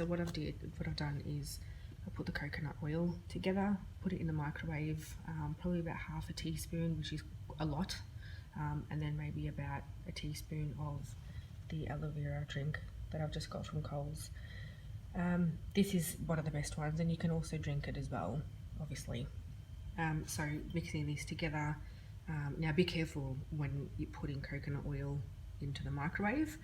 so what I've done is I put the coconut oil together, put it in the microwave, probably about half a teaspoon, which is a lot, and then maybe about a teaspoon of the aloe vera drink that I've just got from Coles. This is one of the best ones, and you can also drink it as well, obviously. So mixing these together. Now be careful when you're putting coconut oil into the microwave,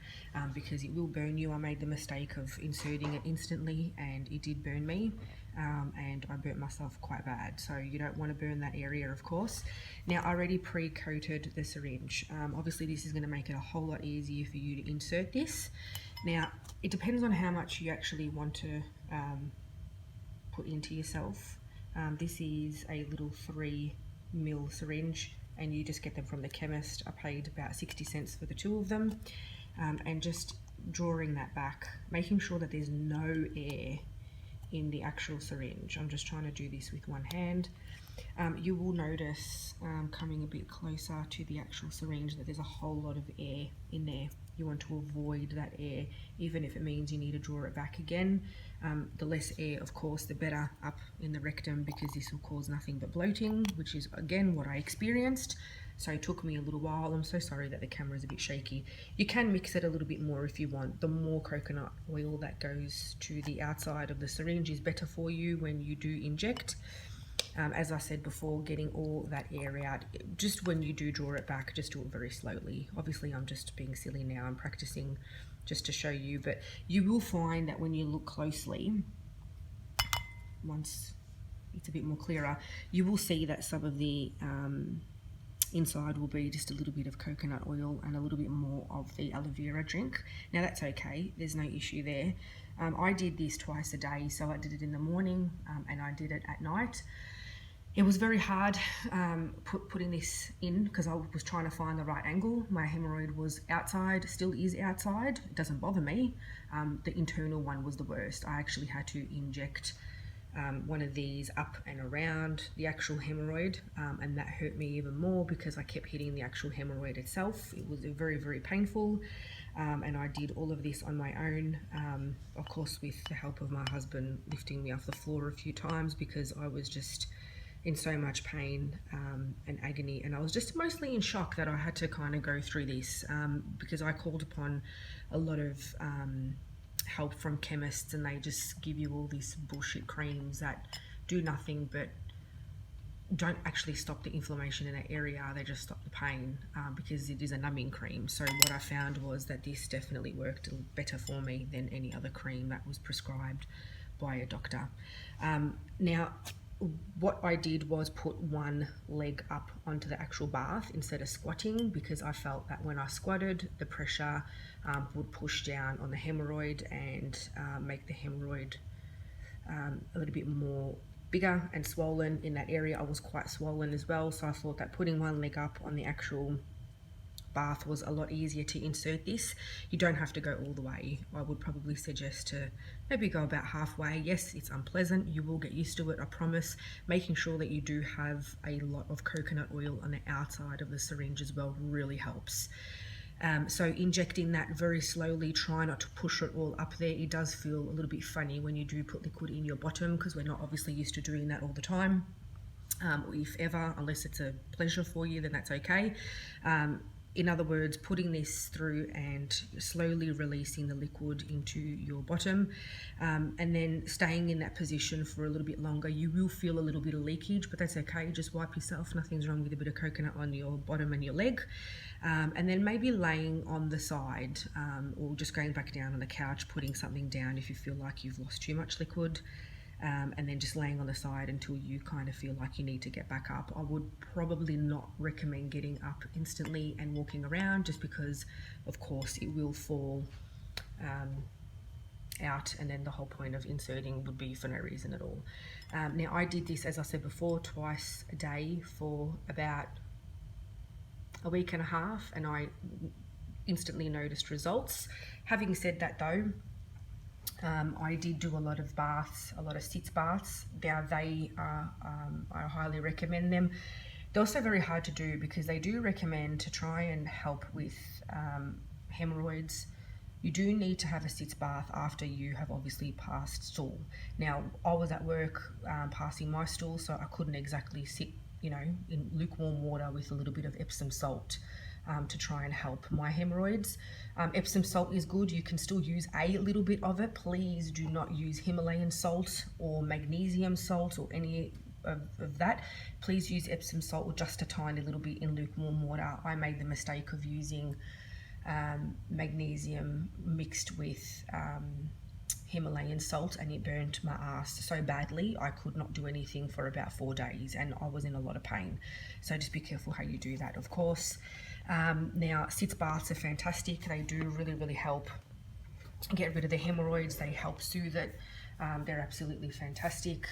because it will burn you. I made the mistake of inserting it instantly and it did burn me, and I burnt myself quite bad, so you don't want to burn that area, of course. Now I already pre-coated the syringe. Obviously this is going to make it a whole lot easier for you to insert this. Now it depends on how much you actually want to put into yourself. This is a little 3mm syringe, and you just get them from the chemist. I paid about 60 cents for the 2 of them, and just drawing that back, making sure that there's no air in the actual syringe. I'm just trying to do this with one hand. You will notice, coming a bit closer to the actual syringe, that there's a whole lot of air in there. You want to avoid that air, even if it means you need to draw it back again. The less air, of course, the better up in the rectum, because this will cause nothing but bloating, which is again what I experienced. So it took me a little while. I'm so sorry that the camera is a bit shaky. You can mix it a little bit more if you want. The more coconut oil that goes to the outside of the syringe is better for you when you do inject. As I said before, getting all that air out. Just when you do draw it back, just do it very slowly. Obviously I'm just being silly now, I'm practicing just to show you, but you will find that when you look closely, once it's a bit more clearer, you will see that some of the inside will be just a little bit of coconut oil and a little bit more of the aloe vera drink. Now that's okay, there's no issue there. I did this twice a day, so I did it in the morning and I did it at night. It was very hard putting this in, because I was trying to find the right angle. My haemorrhoid was outside, still is outside. It doesn't bother me. The internal one was the worst. I actually had to inject one of these up and around the actual haemorrhoid, and that hurt me even more because I kept hitting the actual haemorrhoid itself. It was very, very painful, and I did all of this on my own, of course with the help of my husband lifting me off the floor a few times, because I was just in so much pain and agony, and I was just mostly in shock that I had to kind of go through this, because I called upon a lot of help from chemists, and they just give you all these bullshit creams that do nothing but don't actually stop the inflammation in that area. They just stop the pain, because it is a numbing cream. So what I found was that this definitely worked better for me than any other cream that was prescribed by a doctor. Now what I did was put one leg up onto the actual bath instead of squatting, because I felt that when I squatted, the pressure would push down on the haemorrhoid and make the haemorrhoid a little bit more bigger and swollen in that area. I was quite swollen as well, so I thought that putting one leg up on the actual bath was a lot easier to insert this. You don't have to go all the way. I would probably suggest to maybe go about halfway. Yes, it's unpleasant, you will get used to it, I promise. Making sure that you do have a lot of coconut oil on the outside of the syringe as well really helps. So injecting that very slowly, try not to push it all up there. It does feel a little bit funny when you do put liquid in your bottom, because we're not obviously used to doing that all the time, or if ever, unless it's a pleasure for you, then that's okay. In other words, putting this through and slowly releasing the liquid into your bottom, and then staying in that position for a little bit longer. You will feel a little bit of leakage, but that's okay. Just wipe yourself. Nothing's wrong with a bit of coconut on your bottom and your leg. And then maybe laying on the side, or just going back down on the couch, putting something down if you feel like you've lost too much liquid. And then just laying on the side until you kind of feel like you need to get back up. I would probably not recommend getting up instantly and walking around, just because of course it will fall out, and then the whole point of inserting would be for no reason at all. Now I did this, as I said before, twice a day for about a week and a half, and I instantly noticed results. Having said that though, I did do a lot of baths, a lot of sitz baths. Now they are, I highly recommend them. They're also very hard to do, because they do recommend to try and help with hemorrhoids You do need to have a sitz bath after you have obviously passed stool. Now, I was at work passing my stool, so I couldn't exactly sit, you know, in lukewarm water with a little bit of Epsom salt to try and help my hemorrhoids. Epsom salt is good. You can still use a little bit of it. Please do not use Himalayan salt or magnesium salt or any of that. Please use Epsom salt or just a tiny little bit in lukewarm water. I made the mistake of using magnesium mixed with Himalayan salt, and it burnt my ass so badly I could not do anything for about 4 days, and I was in a lot of pain. So just be careful how you do that, of course. Now, sitz baths are fantastic. They do really help get rid of the hemorrhoids. They help soothe it. They're absolutely fantastic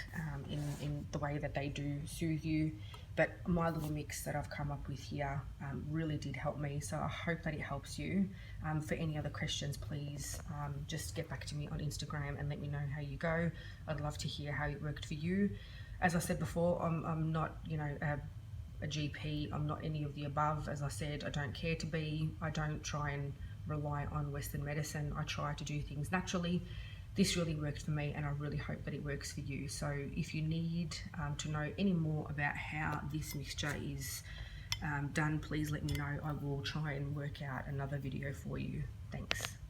in the way that they do soothe you. But my little mix that I've come up with here really did help me, so I hope that it helps you. For any other questions, please just get back to me on Instagram and let me know how you go. I'd love to hear how it worked for you. As I said before, I'm not, you know, a GP. I'm not any of the above. As I said, I don't care to be. I don't try and rely on Western medicine. I try to do things naturally. This really worked for me, and I really hope that it works for you. So if you need to know any more about how this mixture is done, please let me know. I will try and work out another video for you. Thanks.